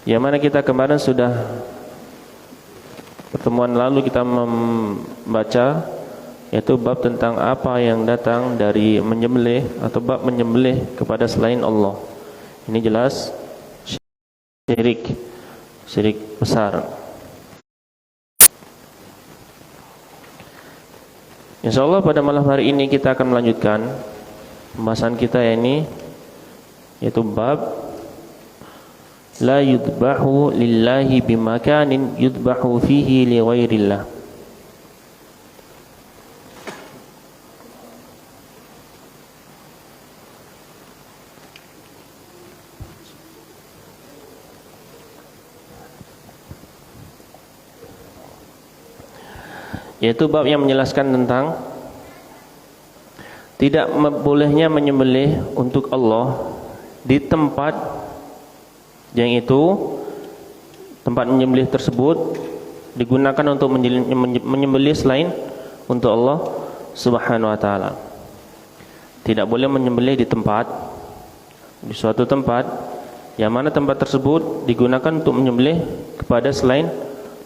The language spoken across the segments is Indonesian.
Yang mana kita kemarin sudah pertemuan lalu kita membaca yaitu bab tentang apa yang datang dari menyembelih atau bab menyembelih kepada selain Allah. Ini jelas syirik besar. Insyaallah pada malam hari ini kita akan melanjutkan pembahasan kita ini yaitu bab la yudbahu lillahi bimakanin yudbahu fihi li ghairillah. Yaitu bab yang menjelaskan tentang tidak bolehnya menyembelih untuk Allah di tempat yang itu tempat menyembelih tersebut digunakan untuk menyembelih selain untuk Allah Subhanahu wa taala. Tidak boleh menyembelih di suatu tempat yang mana tempat tersebut digunakan untuk menyembelih kepada selain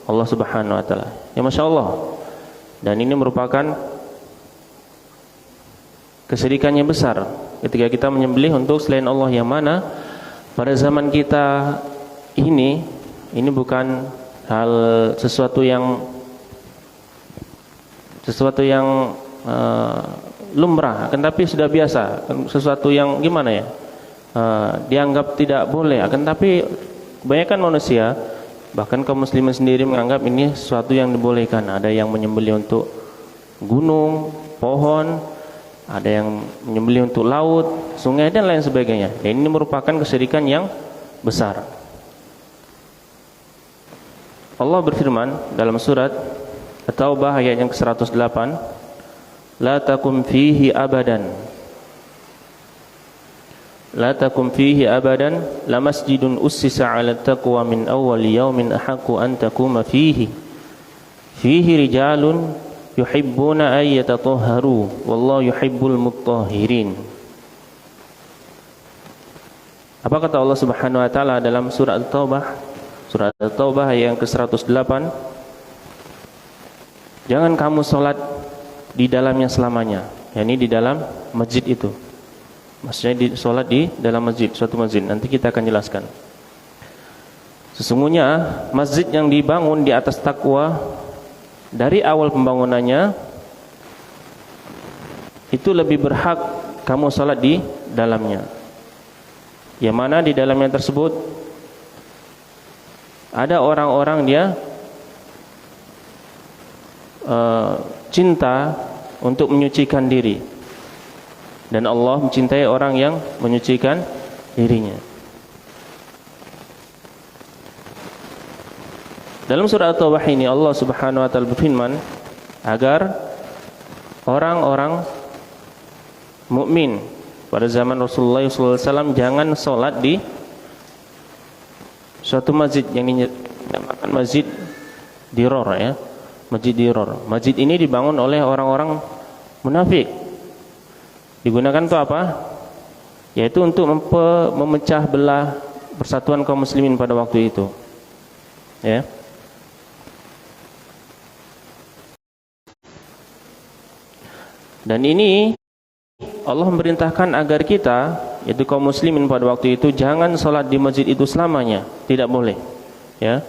Allah Subhanahu wa taala. Ya masyaallah. Dan ini merupakan kesyirikan yang besar ketika kita menyembelih untuk selain Allah, yang mana pada zaman kita ini bukan hal sesuatu yang lumrah, akan tapi sudah biasa, sesuatu yang gimana ya, dianggap tidak boleh, akan tapi kebanyakan manusia bahkan kaum muslimin sendiri menganggap ini sesuatu yang dibolehkan. Ada yang menyembelih untuk gunung, pohon, ada yang menyembelih untuk laut, sungai dan lain sebagainya. Dan ini merupakan kesyirikan yang besar. Allah berfirman dalam surat At-Taubah ayat yang ke-108, la takum fihi abadan. La takum fihi abadan la masjidun ussisa 'ala taqwa min awwal yawmin ahaqqu an takuma fihi rijalun yuhibbuna ay yatatahharu wallahu yuhibbul mutahhirin. Apa kata Allah Subhanahu wa taala dalam surat At-Taubah ayat yang ke-108? Jangan kamu salat di dalamnya selamanya, yakni di dalam masjid itu. Maksudnya sholat di dalam masjid, suatu masjid. Nanti kita akan jelaskan. Sesungguhnya masjid yang dibangun di atas takwa dari awal pembangunannya itu lebih berhak kamu sholat di dalamnya. Yang mana di dalamnya tersebut ada orang-orang dia cinta untuk menyucikan diri. Dan Allah mencintai orang yang menyucikan dirinya. Dalam surah At-Taubah ini Allah Subhanahu wa taala berfirman agar orang-orang mukmin pada zaman Rasulullah SAW jangan sholat di suatu masjid yang dinamakan Masjid Diror, ya. Masjid Diror. Masjid ini dibangun oleh orang-orang munafik. Digunakan untuk apa? Yaitu untuk memecah belah persatuan kaum muslimin pada waktu itu. Ya. Dan ini Allah memerintahkan agar kita, yaitu kaum muslimin pada waktu itu, jangan sholat di masjid itu selamanya. Tidak boleh. Ya.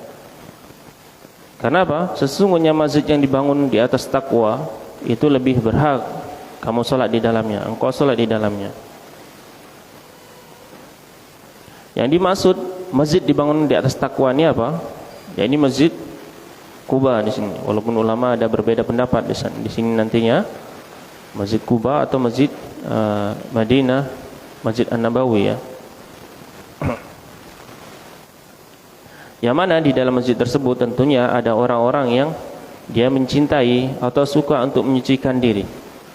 Karena apa? Sesungguhnya masjid yang dibangun di atas takwa itu lebih berhak kamu sholat di dalamnya, engkau sholat di dalamnya. Yang dimaksud masjid dibangun di atas takwa ini apa? Ya, ini masjid Kuba di sini. Walaupun ulama ada berbeda pendapat di sini nantinya Masjid Kuba atau Masjid Madinah, Masjid An-Nabawi, ya. Yang mana di dalam masjid tersebut tentunya ada orang-orang yang dia mencintai atau suka untuk menyucikan diri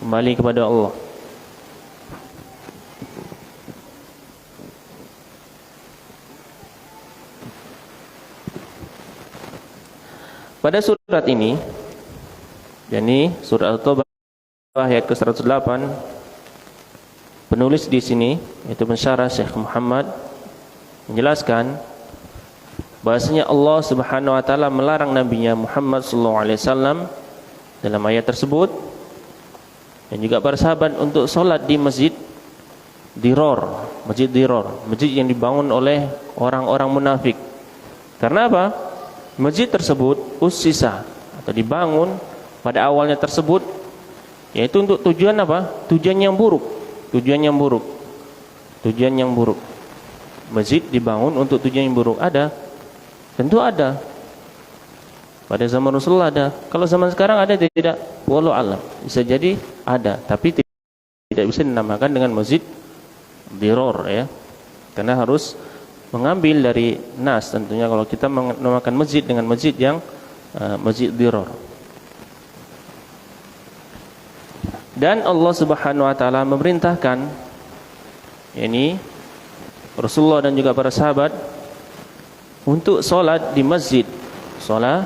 kembali kepada Allah. Pada surat ini, yakni surat At-Taubah ayat ke-108, penulis di sini yaitu pensyarah Syekh Muhammad menjelaskan bahasanya Allah Subhanahu wa taala melarang nabinya Muhammad sallallahu alaihi wasallam dalam ayat tersebut, dan juga para sahabat untuk salat di masjid Dirar, masjid yang dibangun oleh orang-orang munafik. Karena apa? Masjid tersebut ussisa atau dibangun pada awalnya tersebut yaitu untuk tujuan apa? Tujuan yang buruk. Masjid dibangun untuk tujuan yang buruk ada? Tentu ada. Pada zaman Rasulullah ada. Kalau zaman sekarang ada tidak? Wallahu a'lam. Bisa jadi ada, tapi tidak bisa dinamakan dengan masjid Dirar ya. Karena harus mengambil dari nas tentunya kalau kita menamakan masjid dengan masjid yang masjid Dirar. Dan Allah Subhanahu wa taala memerintahkan ini Rasulullah dan juga para sahabat untuk salat di masjid. Salat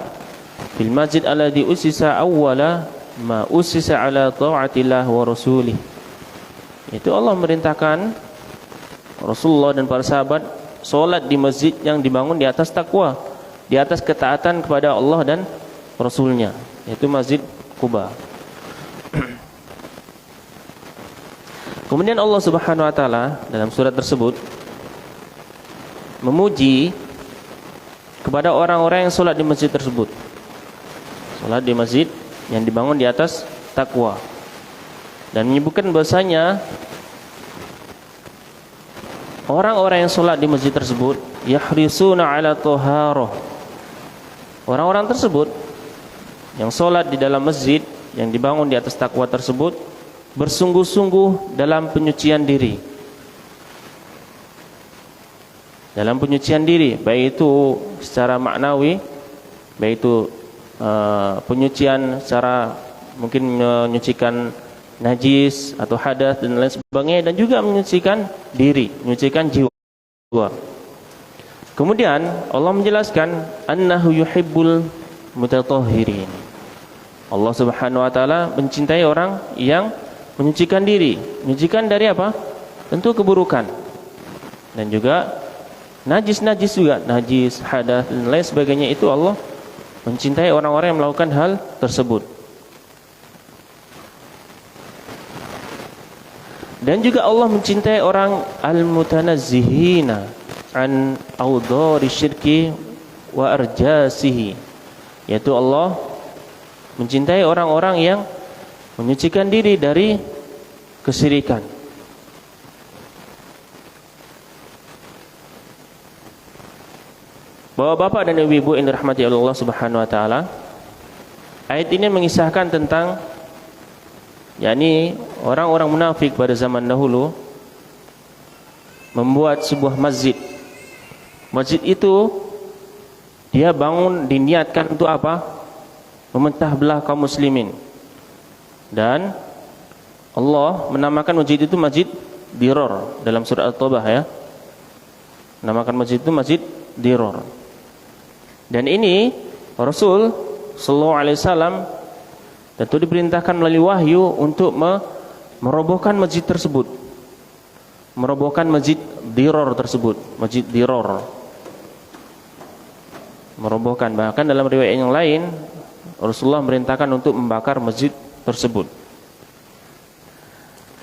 fil masjid alladhi ussisa awwala ma ussisa ala ta'atillah wa rasulih. Itu Allah merintahkan Rasulullah dan para sahabat salat di masjid yang dibangun di atas takwa, di atas ketaatan kepada Allah dan Rasulnya, yaitu Masjid Quba. Kemudian Allah Subhanahu wa taala dalam surat tersebut memuji kepada orang-orang yang salat di masjid tersebut. Salat di masjid yang dibangun di atas takwa. Dan menyebutkan bahasanya orang-orang yang salat di masjid tersebut yahrisuna ala taharah. Orang-orang tersebut yang salat di dalam masjid yang dibangun di atas takwa tersebut bersungguh-sungguh dalam penyucian diri. Dalam penyucian diri, baik itu secara maknawi, baik itu penyucian secara mungkin menyucikan najis atau hadas dan lain sebagainya, dan juga menyucikan diri, menyucikan jiwa. Kemudian Allah menjelaskan annahu yuhibbul mutatahhirin. Allah Subhanahu wa taala mencintai orang yang menyucikan diri. Menyucikan dari apa? Tentu keburukan. Dan juga najis-najis juga, najis, hadas dan lain sebagainya, itu Allah mencintai orang-orang yang melakukan hal tersebut. Dan juga Allah mencintai orang al-mutanazzihina an awdari syirki wa arjasihi, yaitu Allah mencintai orang-orang yang menyucikan diri dari kesyirikan. Bapak-bapak dan ibu-ibu yang dirahmati Allah Subhanahu wa taala, ayat ini mengisahkan tentang yakni orang-orang munafik pada zaman dahulu membuat sebuah masjid. Masjid itu dia bangun diniatkan untuk apa? Memecah belah kaum muslimin. Dan Allah menamakan masjid itu Masjid Dirar dalam surah At-Taubah ya. Menamakan masjid itu Masjid Dirar. Dan ini Rasul sallallahu alaihi wasallam tentu diperintahkan melalui wahyu untuk merobohkan masjid tersebut. Merobohkan Masjid Dirar tersebut, Masjid Dirar. Merobohkan, bahkan dalam riwayat yang lain Rasulullah merintahkan untuk membakar masjid tersebut.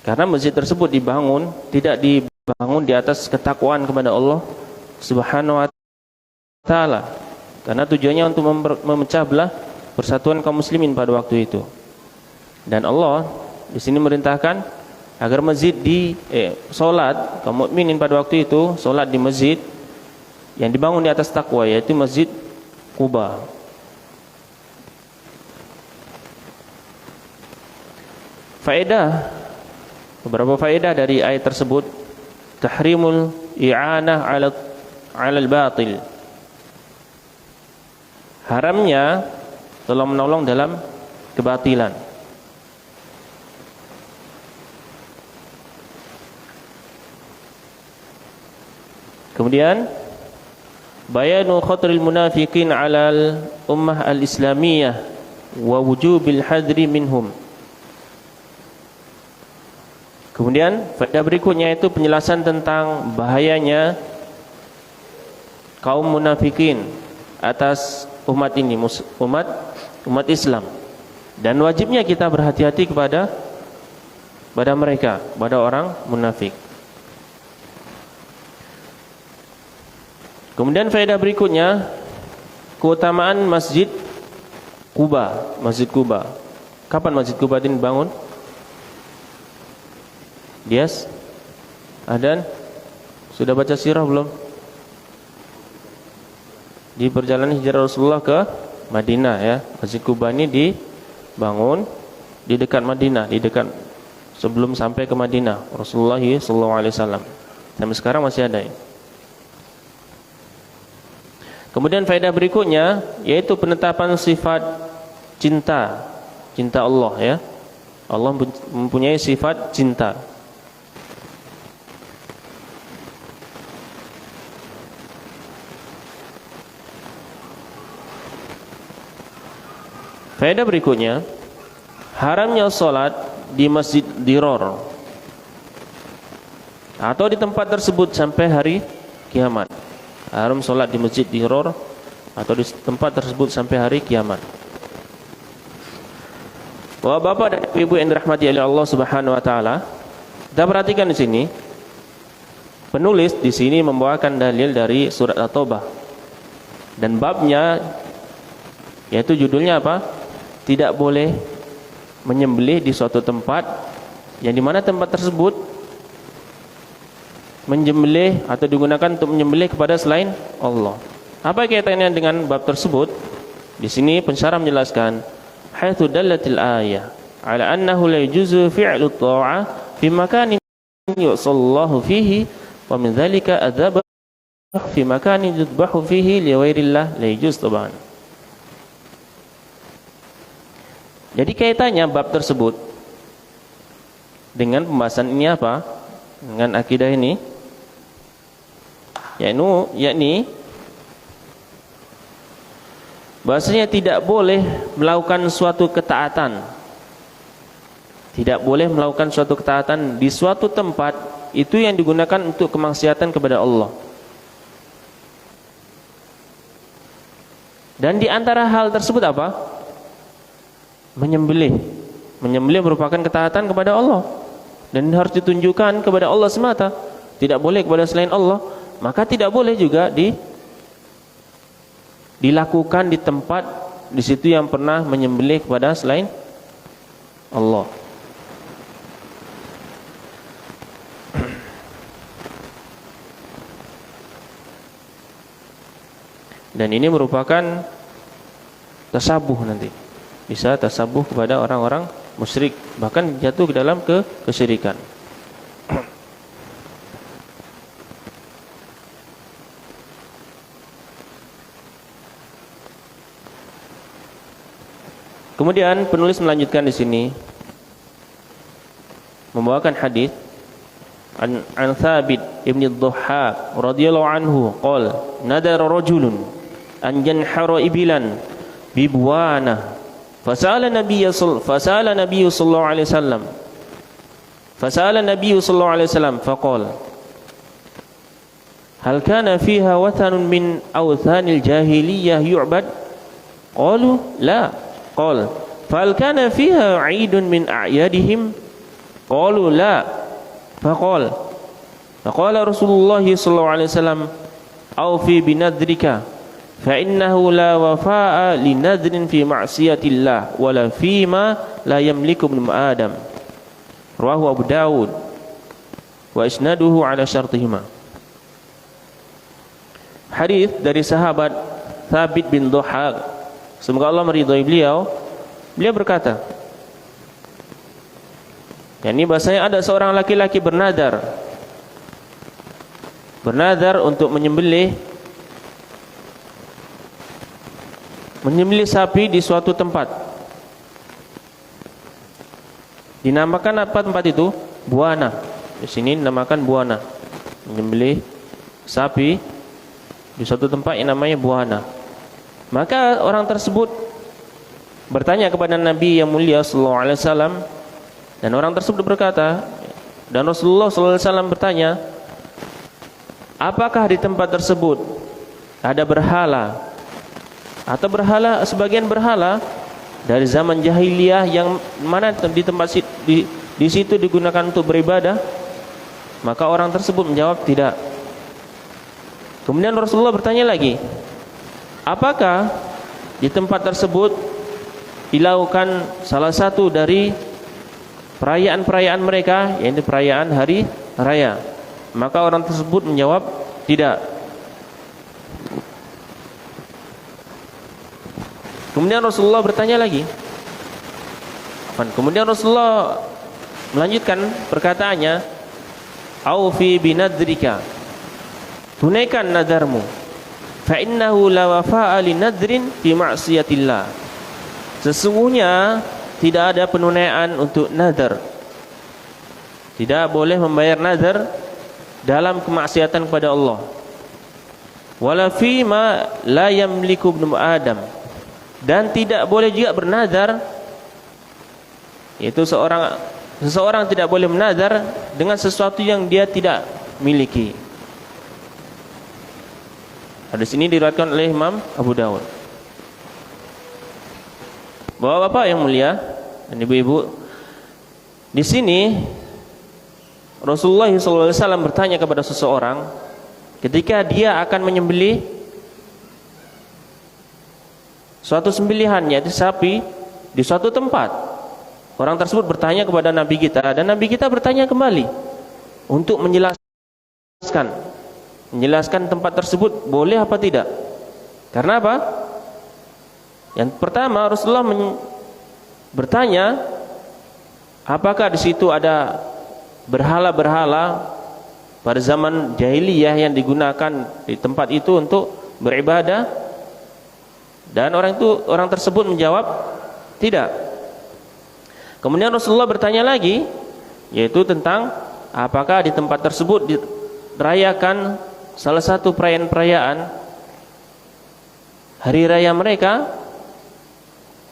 Karena masjid tersebut dibangun, tidak dibangun di atas ketakwaan kepada Allah Subhanahu wa taala. Karena tujuannya untuk memecah belah persatuan kaum muslimin pada waktu itu. Dan Allah di sini merintahkan agar masjid salat kaum mukminin pada waktu itu, salat di masjid yang dibangun di atas takwa, yaitu Masjid Quba. Beberapa faedah dari ayat tersebut: tahrimul i'anah 'ala al-batil. Haramnya tolong menolong dalam kebatilan. Kemudian bayanu khatril munafiqin 'alal ummah al-islamiyah wa wujubil hadri minhum. Kemudian faedah berikutnya itu penjelasan tentang bahayanya kaum munafikin atas umat ini, umat Islam. Dan wajibnya kita berhati-hati kepada mereka, pada orang munafik. Kemudian faedah berikutnya, keutamaan Masjid Quba. Masjid Quba. Kapan Masjid Quba ini dibangun? Dias? Adan? Sudah baca sirah belum? Di perjalanan hijrah Rasulullah ke Madinah ya. Masjid Quba ini dibangun di dekat Madinah, di dekat sebelum sampai ke Madinah Rasulullah SAW. Sampai sekarang masih ada ya. Kemudian faedah berikutnya yaitu penetapan sifat cinta Allah ya. Allah mempunyai sifat cinta. Faedah berikutnya, haramnya salat di Masjid Dirar atau di tempat tersebut sampai hari kiamat. Haram salat di Masjid Dirar atau di tempat tersebut sampai hari kiamat. Bapak dan Ibu yang dirahmati oleh Allah Subhanahu wa taala, kita perhatikan di sini. Penulis di sini membawakan dalil dari surat At-Taubah. Dan babnya yaitu judulnya apa? Tidak boleh menyembelih di suatu tempat yang dimana tempat tersebut menyembelih atau digunakan untuk menyembelih kepada selain Allah. Apa kaitannya dengan bab tersebut? Di sini pensyarah menjelaskan, haitsu dallatil ayah ala annahu la yajuzu fi'lu ta'ah fi makanin yusallahu fihi wa min dzalika adzab fi makanin yudbahu fihi li ghairillah la yajuz taban. Jadi kaitannya bab tersebut dengan pembahasan ini apa? Dengan akidah ini, yakni bahasanya tidak boleh melakukan suatu ketaatan. Tidak boleh melakukan suatu ketaatan di suatu tempat itu yang digunakan untuk kemaksiatan kepada Allah. Dan di antara hal tersebut apa? Menyembelih. Menyembelih merupakan ketaatan kepada Allah dan harus ditunjukkan kepada Allah semata, tidak boleh kepada selain Allah. Maka tidak boleh juga dilakukan di tempat di situ yang pernah menyembelih kepada selain Allah. Dan ini merupakan tasabuh nanti. Bisa tasabuh kepada orang-orang musyrik, bahkan jatuh ke dalam kesyirikan. Kemudian penulis melanjutkan di sini membawakan hadis an Thabit ibn Dhahhak radhiyallahu anhu qala nadara rajulun an yanhara ibilan bi Buwana fasala Nabiy sallallahu alaihi wasallam faqala hal kana fiha wathanun min awthanil jahiliyah yu'bad qalu la qala fal kana fiha 'idun min a'yadihim qalu la faqala Rasulullah sallallahu alaihi wasallam awfi binadrika fa innahu la wafa'a linadrin fi ma'siyatillah wala fima la yamliku ibnu adam rawahu Abu Dawud wa isnaduhu ala syartihima. Hadis dari sahabat Thabit bin Dhahhak, semoga Allah meridhai beliau berkata, yakni bahasanya ada seorang laki-laki bernadar untuk menyembelih sapi di suatu tempat. Dinamakan apa tempat itu? Buana. Di sini dinamakan Buana. Menyembelih sapi di suatu tempat yang namanya Buana. Maka orang tersebut bertanya kepada Nabi yang mulia sallallahu alaihi wasallam, dan orang tersebut berkata, dan Rasulullah sallallahu alaihi wasallam bertanya, apakah di tempat tersebut ada berhala atau berhala, sebagian berhala dari zaman jahiliyah yang mana di tempat di situ digunakan untuk beribadah? Maka orang tersebut menjawab tidak. Kemudian Rasulullah bertanya lagi, apakah di tempat tersebut dilakukan salah satu dari perayaan-perayaan mereka, yaitu perayaan hari raya? Maka orang tersebut menjawab tidak. Kemudian Rasulullah bertanya lagi. Kemudian Rasulullah melanjutkan perkataannya, "Aufi binadrika." Tunaikan nadarmu. Fa innahu la wafa'a li nadrin fi ma'siyatillah. Sesungguhnya tidak ada penunaian untuk nadar. Tidak boleh membayar nadar dalam kemaksiatan kepada Allah. Wala fi ma la yamliku ibnu Adam. Dan tidak boleh juga bernadar, yaitu seseorang tidak boleh menadar dengan sesuatu yang dia tidak miliki. Hadis ini diriwayatkan oleh Imam Abu Dawud. Bapak-bapak yang mulia dan ibu-ibu, di sini Rasulullah SAW bertanya kepada seseorang ketika dia akan menyembelih suatu sembelihan, yaitu sapi, di suatu tempat. Orang tersebut bertanya kepada Nabi kita, dan Nabi kita bertanya kembali untuk menjelaskan tempat tersebut boleh apa tidak. Karena apa? Yang pertama, Rasulullah bertanya apakah di situ ada berhala-berhala pada zaman jahiliyah yang digunakan di tempat itu untuk beribadah. Dan orang tersebut menjawab tidak. Kemudian Rasulullah bertanya lagi, yaitu tentang apakah di tempat tersebut dirayakan salah satu perayaan-perayaan hari raya mereka.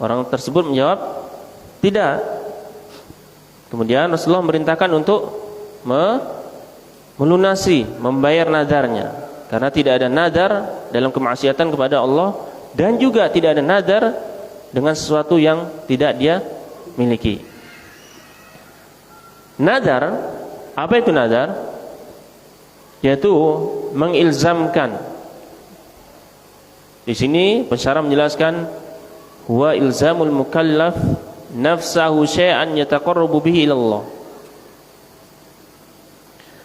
Orang tersebut menjawab tidak. Kemudian Rasulullah merintahkan untuk melunasi, membayar nadarnya, karena tidak ada nadar dalam kemaksiatan kepada Allah, dan juga tidak ada nadar dengan sesuatu yang tidak dia miliki. Nadar, apa itu nadar? Yaitu mengilzamkan. Di sini pensyarah menjelaskan, huwa ilzamul mukallaf nafsahu syai'an yataqarrabu bihi ila Allah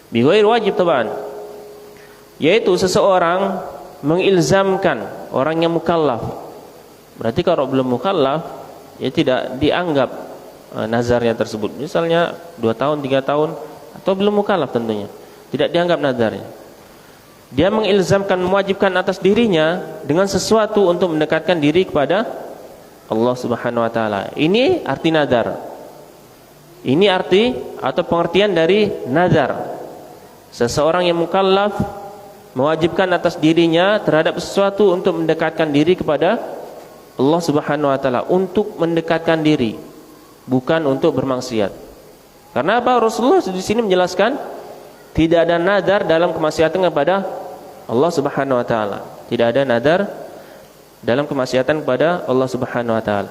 bi ghairi wajib taban. Yaitu seseorang mengilzamkan orang yang mukallaf. Berarti kalau belum mukallaf, ya tidak dianggap nazarnya tersebut. Misalnya 2 tahun, 3 tahun, atau belum mukallaf tentunya, tidak dianggap nazarnya. Dia mengilzamkan, mewajibkan atas dirinya dengan sesuatu untuk mendekatkan diri kepada Allah Subhanahu wa taala. Ini arti nazar. Ini arti atau pengertian dari nazar. Seseorang yang mukallaf mewajibkan atas dirinya terhadap sesuatu untuk mendekatkan diri kepada Allah Subhanahu wa taala, untuk mendekatkan diri, bukan untuk bermaksiat. Karena apa? Rasulullah di sini menjelaskan tidak ada nadar dalam kemaksiatan kepada Allah Subhanahu wa taala. Tidak ada nadar dalam kemaksiatan kepada Allah Subhanahu wa taala.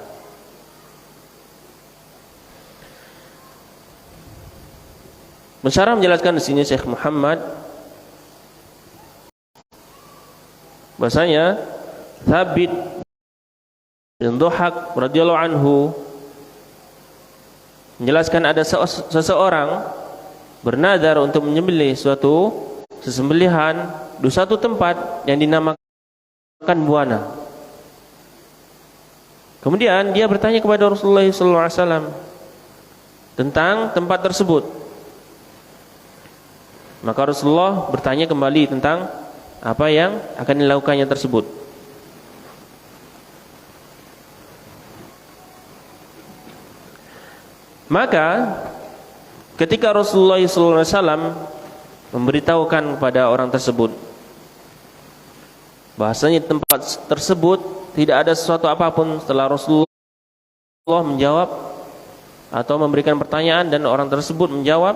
Pensyarah menjelaskan di sini Syekh Muhammad bahasanya Thabit bin Dhuhak radhiyallahu anhu menjelaskan ada seseorang bernadar untuk menyembelih suatu sesembelihan di suatu tempat yang dinamakan Buana. Kemudian dia bertanya kepada Rasulullah SAW tentang tempat tersebut. Maka Rasulullah bertanya kembali tentang apa yang akan dilakukannya tersebut. Maka ketika Rasulullah SAW memberitahukan kepada orang tersebut bahasanya tempat tersebut tidak ada sesuatu apapun, setelah Rasulullah menjawab atau memberikan pertanyaan dan orang tersebut menjawab,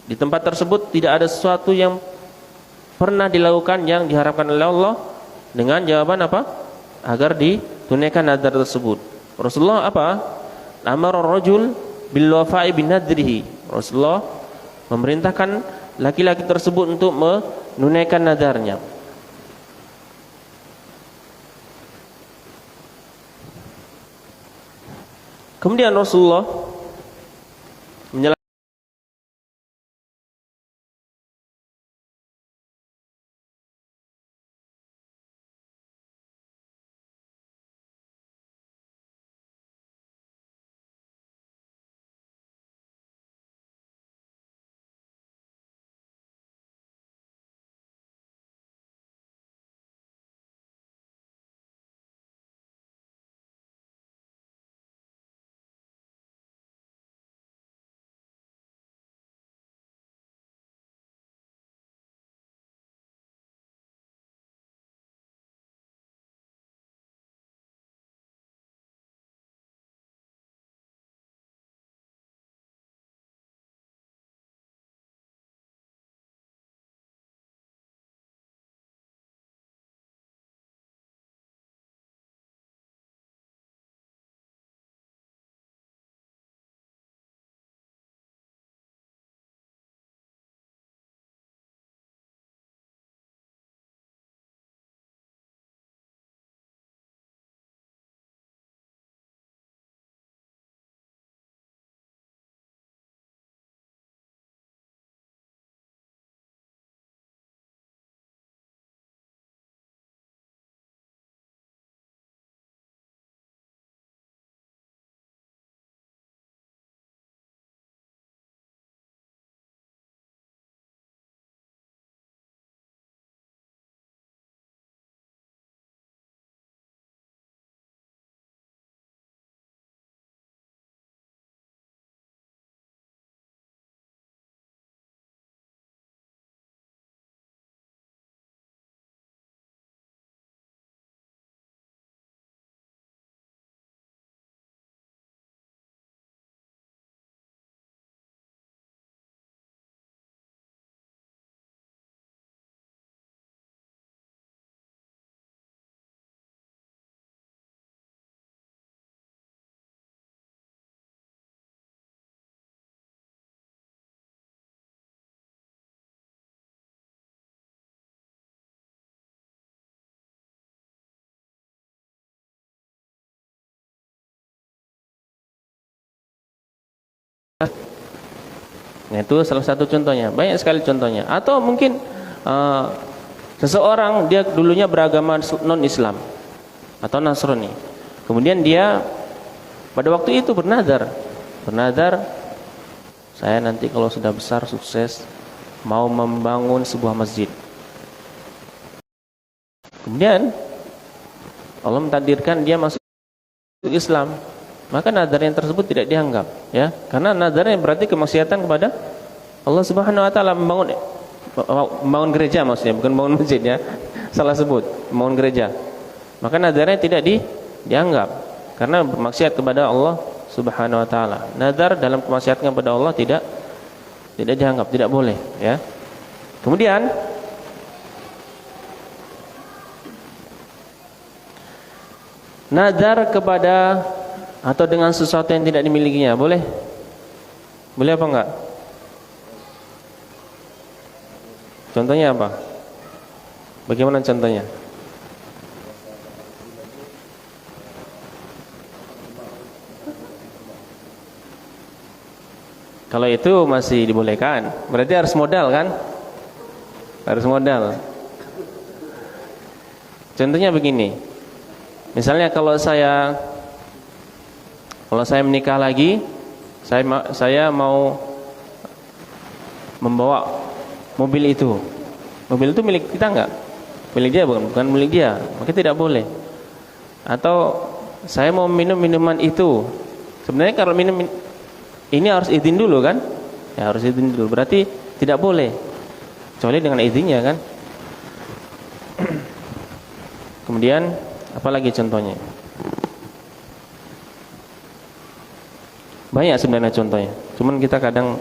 di tempat tersebut tidak ada sesuatu yang pernah dilakukan yang diharapkan oleh Allah dengan jawaban apa? Agar ditunaikan nazar tersebut. Rasulullah apa? Amara rajul bil wafa'i bin nadrihi. Rasulullah memerintahkan laki-laki tersebut untuk menunaikan nazarnya. Kemudian Rasulullah menjelaskan nah, itu salah satu contohnya. Banyak sekali contohnya. Atau mungkin seseorang dia dulunya beragama non-Islam atau Nasrani. Kemudian dia pada waktu itu bernazar, saya nanti kalau sudah besar sukses mau membangun sebuah masjid. Kemudian Allah mentakdirkan dia masuk Islam, maka nazarnya tersebut tidak dianggap, ya, karena nazarnya berarti kemaksiatan kepada Allah Subhanahu wa taala. Membangun gereja maksudnya, bukan membangun masjid, ya. Salah sebut, membangun gereja. Maka nazarnya tidak dianggap karena bermaksiat kepada Allah Subhanahu wa taala. Nazar dalam kemaksiatan kepada Allah tidak dianggap, tidak boleh, ya. Kemudian nazar kepada atau dengan sesuatu yang tidak dimilikinya, boleh? Boleh apa enggak? Contohnya apa? Bagaimana contohnya? Kalau itu masih dibolehkan, berarti harus modal kan? Harus modal. Contohnya begini. Misalnya kalau saya menikah lagi, saya mau membawa mobil itu. Mobil itu milik kita enggak? Milik dia, bukan milik dia. Maka tidak boleh. Atau saya mau minum minuman itu. Sebenarnya kalau minum ini harus izin dulu kan? Ya, harus izin dulu. Berarti tidak boleh. Kecuali dengan izinnya kan? Kemudian apalagi contohnya? Banyak sebenarnya contohnya. Cuman kita kadang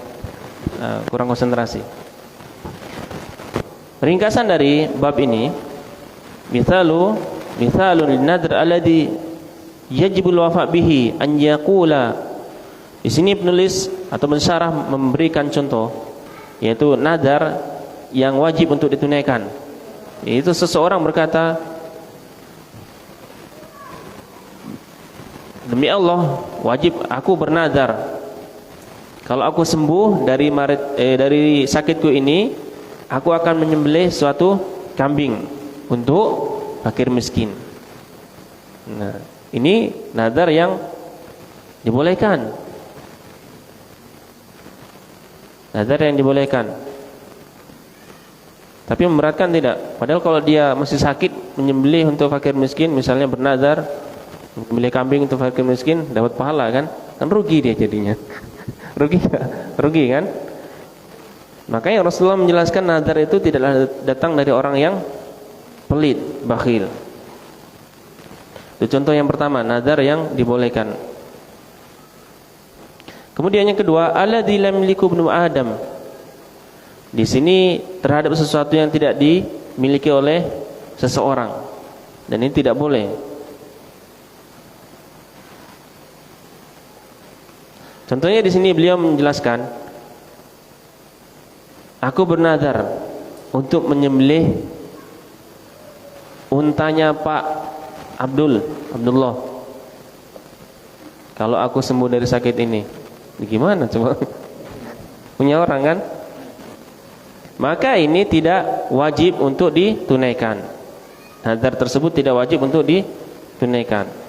kurang konsentrasi. Ringkasan dari bab ini, mithalun lin-nadr alladhi yajibul wafa bihi an yaqula. Di sini penulis atau pensyarah memberikan contoh, yaitu nadar yang wajib untuk ditunaikan. Yaitu seseorang berkata, demi Allah, wajib aku bernadar, kalau aku sembuh dari sakitku ini, aku akan menyembelih suatu kambing untuk fakir miskin. Nah, ini nadar yang dibolehkan. Nadar yang dibolehkan. Tapi memberatkan tidak. Padahal kalau dia masih sakit, menyembelih untuk fakir miskin, misalnya bernadar menyembelih kambing untuk fakir miskin, dapat pahala kan? Kan rugi dia jadinya. Rugi kan? Makanya Rasulullah menjelaskan nadar itu tidaklah datang dari orang yang pelit, bakhil. Itu contoh yang pertama, nadar yang dibolehkan. Kemudian yang kedua, alladzi lam yamliku ibnu Adam. Di sini terhadap sesuatu yang tidak dimiliki oleh seseorang, dan ini tidak boleh. Contohnya di sini beliau menjelaskan, aku bernadar untuk menyembelih untanya Pak Abdullah. Kalau aku sembuh dari sakit ini, gimana coba? Punya orang kan? Maka ini tidak wajib untuk ditunaikan. Nadar tersebut tidak wajib untuk ditunaikan.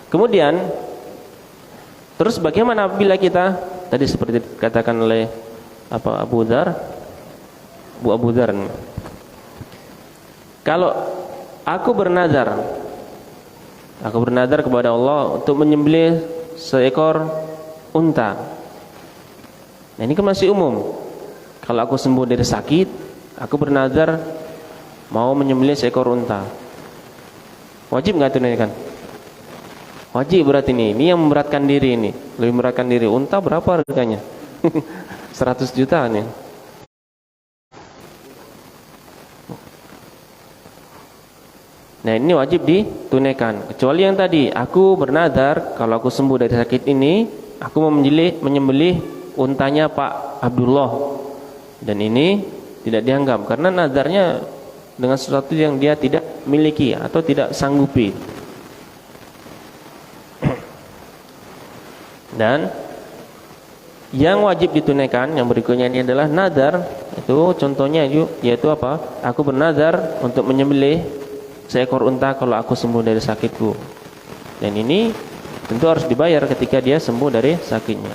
Kemudian terus bagaimana apabila kita tadi seperti dikatakan oleh Abu Dzar, kalau aku bernazar kepada Allah untuk menyembelih seekor unta. Nah, ini kan masih umum. Kalau aku sembuh dari sakit, aku bernazar mau menyembelih seekor unta. Wajib enggak tunaikan? Wajib berarti ini yang memberatkan diri ini. Lebih memberatkan diri. Unta berapa harganya? 100 juta nih. Nah, ini wajib ditunaikan. Kecuali yang tadi, aku bernadar kalau aku sembuh dari sakit ini, aku mau menyembelih untanya Pak Abdullah. Dan ini tidak dianggap karena nadarnya dengan sesuatu yang dia tidak miliki atau tidak sanggupi. Dan yang wajib ditunaikan yang berikutnya ini adalah nadar. Itu contohnya yaitu apa? Aku bernadar untuk menyembelih seekor unta kalau aku sembuh dari sakitku. Dan ini tentu harus dibayar ketika dia sembuh dari sakitnya.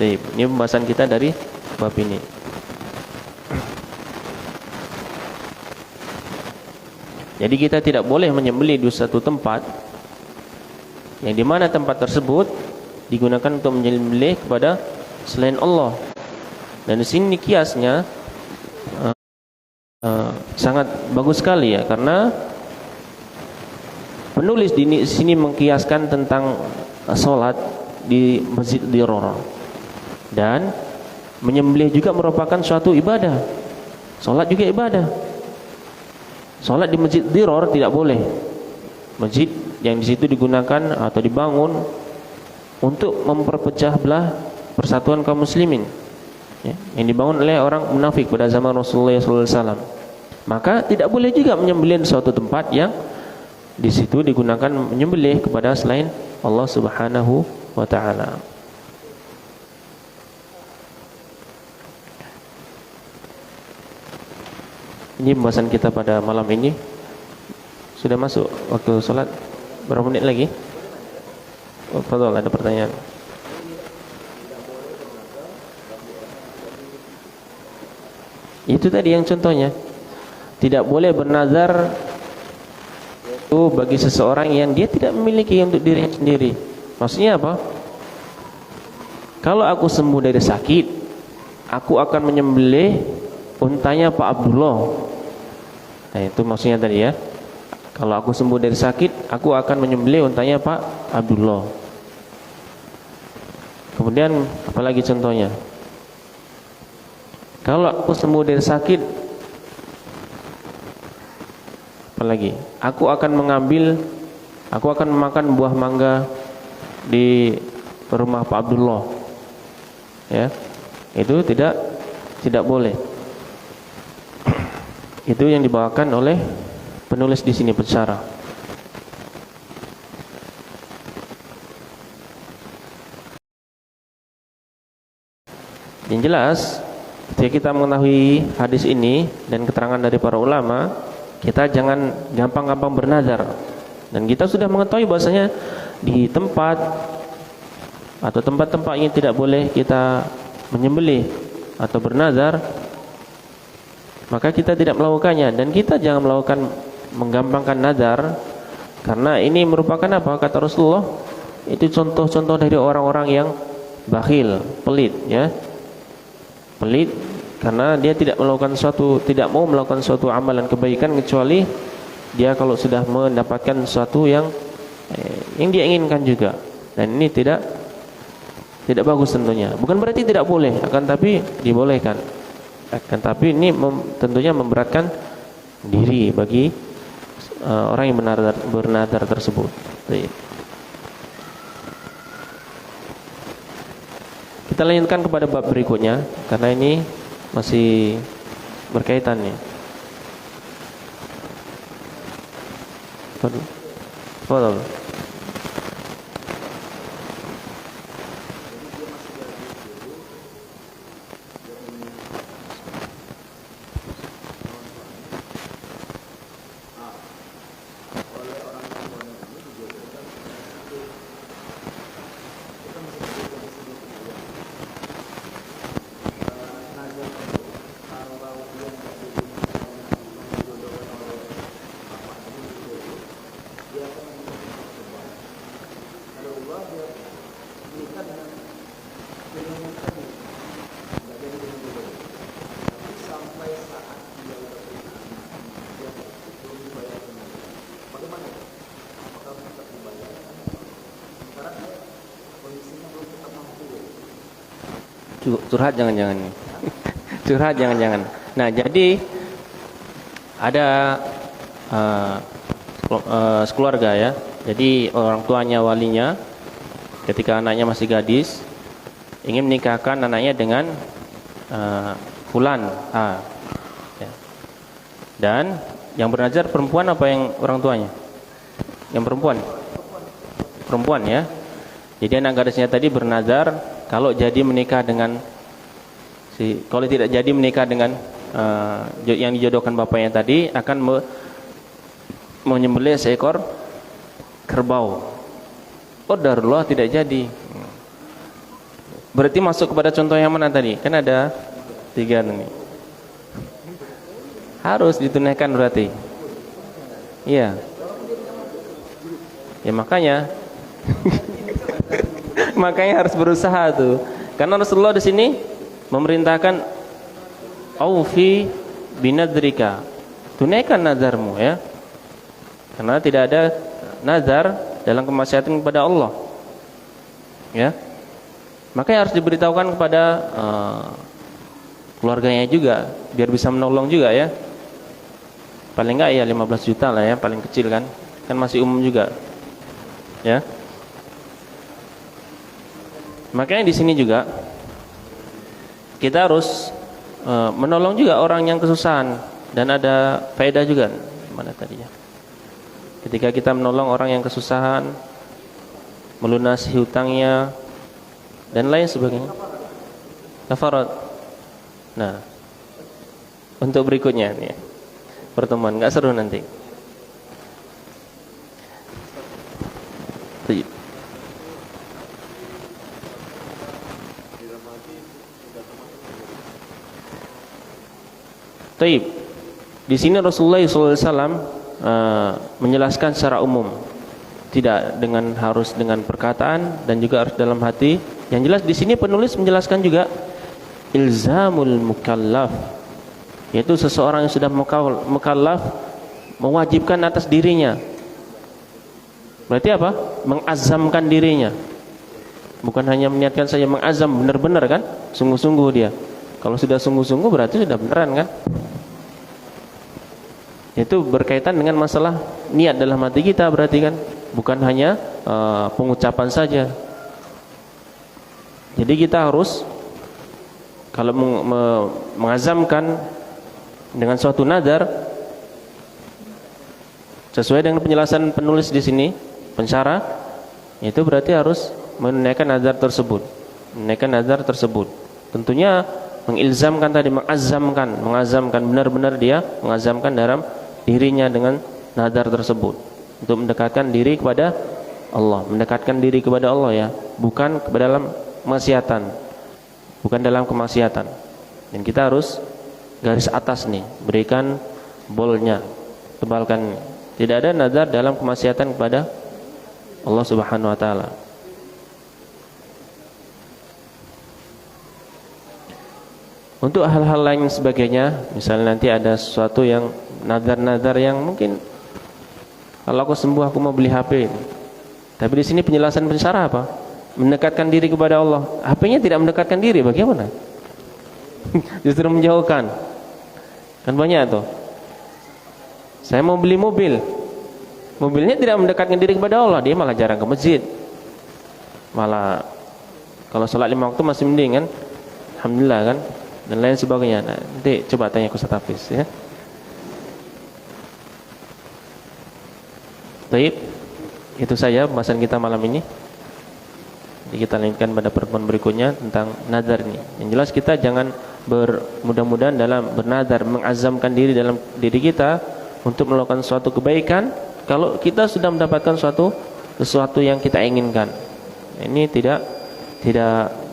Baik, ini pembahasan kita dari bab ini. Jadi kita tidak boleh menyembelih di suatu tempat yang dimana tempat tersebut digunakan untuk menyembelih kepada selain Allah. Dan di sini kiasnya sangat bagus sekali ya, karena penulis di sini mengkiaskan tentang salat di Masjid Dirar, dan menyembelih juga merupakan suatu ibadah. Salat juga ibadah. Salat di Masjid Dirar tidak boleh. Masjid yang di situ digunakan atau dibangun untuk memperpecah belah persatuan kaum muslimin, ya, yang dibangun oleh orang munafik pada zaman Rasulullah SAW. Maka tidak boleh juga menyembelih di suatu tempat yang di situ digunakan menyembelih kepada selain Allah Subhanahu wa taala. Ini pembahasan kita pada malam ini. Sudah masuk waktu sholat. Berapa menit lagi? Oh, Fadol, ada pertanyaan. Itu tadi yang contohnya. Tidak boleh bernazar itu bagi seseorang yang dia tidak memiliki untuk dirinya sendiri. Maksudnya apa? Kalau aku sembuh dari sakit, aku akan menyembelih untanya Pak Abdullah. Nah, itu maksudnya tadi ya. Kalau aku sembuh dari sakit, aku akan menyembelih untanya Pak Abdullah. Kemudian apalagi contohnya? Kalau aku sembuh dari sakit, apalagi? Aku akan memakan buah mangga di rumah Pak Abdullah. Ya. Itu tidak boleh. Itu yang dibawakan oleh penulis di sini bersyarah. Yang jelas, ketika kita mengetahui hadis ini dan keterangan dari para ulama, kita jangan gampang-gampang bernazar. Dan kita sudah mengetahui bahwasanya di tempat atau tempat-tempat yang tidak boleh kita menyembelih atau bernazar, maka kita tidak melakukannya. Dan kita jangan melakukan menggampangkan nazar, karena ini merupakan apa? Kata Rasulullah, itu contoh-contoh dari orang-orang yang bakhil, pelit, ya. Pelit karena dia tidak mau melakukan suatu amalan kebaikan kecuali dia kalau sudah mendapatkan sesuatu yang dia inginkan juga. Dan ini tidak bagus tentunya. Bukan berarti tidak boleh, akan tapi dibolehkan. Akan tapi ini tentunya memberatkan diri bagi orang yang bernazar tersebut. Kita lanjutkan kepada bab berikutnya karena ini masih berkaitan nih. Tafadhol. Curhat jangan-jangan. Curhat jangan-jangan. Nah, jadi ada sekeluarga ya. Jadi orang tuanya, walinya, ketika anaknya masih gadis, ingin menikahkan anaknya dengan fulan A. Ya. Dan yang bernazar perempuan apa yang orang tuanya? Yang perempuan. Perempuan ya. Jadi anak gadisnya tadi bernazar kalau jadi menikah dengan kalau tidak jadi menikah dengan yang dijodohkan bapaknya tadi, akan menyembelih seekor kerbau. Qadarullah tidak jadi. Berarti masuk kepada contoh yang mana tadi? Kan ada 3 nih. Harus ditunaikan berarti. Iya. Ya makanya makanya harus berusaha tuh. Karena Rasulullah di sini memerintahkan aufi binadrika. Tunaikan nazarmu ya. Karena tidak ada nazar dalam kemaksiatan kepada Allah. Ya. Makanya harus diberitahukan kepada keluarganya juga biar bisa menolong juga ya. Paling enggak ya 15 juta lah ya, paling kecil kan. Kan masih umum juga. Ya. Makanya di sini juga kita harus menolong juga orang yang kesusahan, dan ada faedah juga. Mana tadinya? Ketika kita menolong orang yang kesusahan, melunasi hutangnya dan lain sebagainya. Kafarat. Nah, untuk berikutnya nih. Pertemuan enggak seru nanti. Taib. Di sini Rasulullah SAW menjelaskan secara umum, tidak harus dengan perkataan dan juga harus dalam hati. Yang jelas di sini penulis menjelaskan juga ilzamul mukallaf yaitu seseorang yang sudah mukallaf mewajibkan atas dirinya. Berarti apa? Mengazamkan dirinya. Bukan hanya meniatkan saja, mengazam benar-benar kan? Sungguh-sungguh dia. Kalau sudah sungguh-sungguh berarti sudah beneran kan? Itu berkaitan dengan masalah niat dalam hati kita berarti kan? Bukan hanya pengucapan saja. Jadi kita harus kalau mengazamkan dengan suatu nadar, sesuai dengan penjelasan penulis di sini, pensyarah, itu berarti harus menunaikan nazar tersebut. Menunaikan nazar tersebut. Tentunya mengilzamkan tadi, mengazamkan benar-benar dia mengazamkan dalam dirinya dengan nazar tersebut untuk mendekatkan diri kepada Allah, mendekatkan diri kepada Allah ya, bukan ke dalam kemaksiatan. Bukan dalam kemaksiatan. Dan kita harus garis atas nih, berikan bolnya, tebalkan. Tidak ada nazar dalam kemaksiatan kepada Allah Subhanahu wa taala. Untuk hal-hal lain sebagainya, misalnya nanti ada sesuatu yang nazar-nazar yang mungkin kalau aku sembuh aku mau beli HP. Tapi di sini penjelasan pensyarah apa? Mendekatkan diri kepada Allah. HP-nya tidak mendekatkan diri, bagaimana? Justru menjauhkan. Kan banyak tuh. Saya mau beli mobil. Mobilnya tidak mendekatkan diri kepada Allah, dia malah jarang ke masjid. Malah kalau sholat 5 waktu masih mending kan? Alhamdulillah kan? Dan lain sebagainya. Nah, nanti coba tanya ke Ustaz Hafiz ya. Baik, itu saja pembahasan kita malam ini. Jadi kita lanjutkan pada pertemuan berikutnya tentang nazar ini. Yang jelas kita jangan mudah-mudahan dalam bernazar, mengazamkan diri dalam diri kita untuk melakukan suatu kebaikan kalau kita sudah mendapatkan sesuatu yang kita inginkan. Ini tidak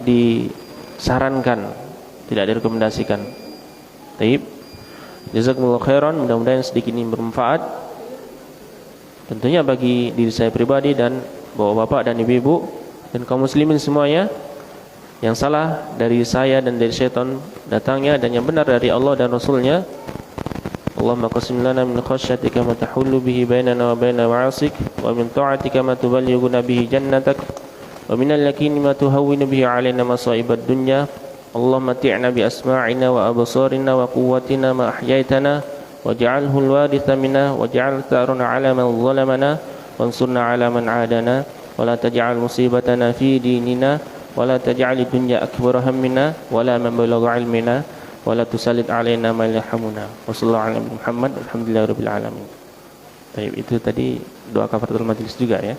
disarankan, tidak direkomendasikan. Baik. Jazakumullah khairan, mudah-mudahan sedikit ini bermanfaat. Tentunya bagi diri saya pribadi dan bapak-bapak dan ibu-ibu dan kaum muslimin semuanya. Yang salah dari saya dan dari syaitan datangnya, dan yang benar dari Allah dan Rasulnya. Allahumma qasim lana min khasyatika ma tahullu bihi bainana wa baina ma'asik, wa min ta'atika ma tuballighuna bihi jannatak, wa min al-yaqini ma tuhawwinu bihi 'alaina masa'ibad dunya. Allahumma ti'na bi asma'ina wa absarina wa quwwatina ma ahyaitana, waj'alhu al-waritha minna, waj'al tharana 'ala man zalamana, wansurna 'ala man 'adana, wa la taj'al musibatana fi dinina, wa la taj'al ad-dunya akbara hammina, wa la mablagha 'ilmina, wa la tusallit 'alaina ma la yahmuna. Wassallallahu ala Muhammad, alhamdulillahirabbil alamin. Baik, itu tadi doa kafaratul majlis juga ya.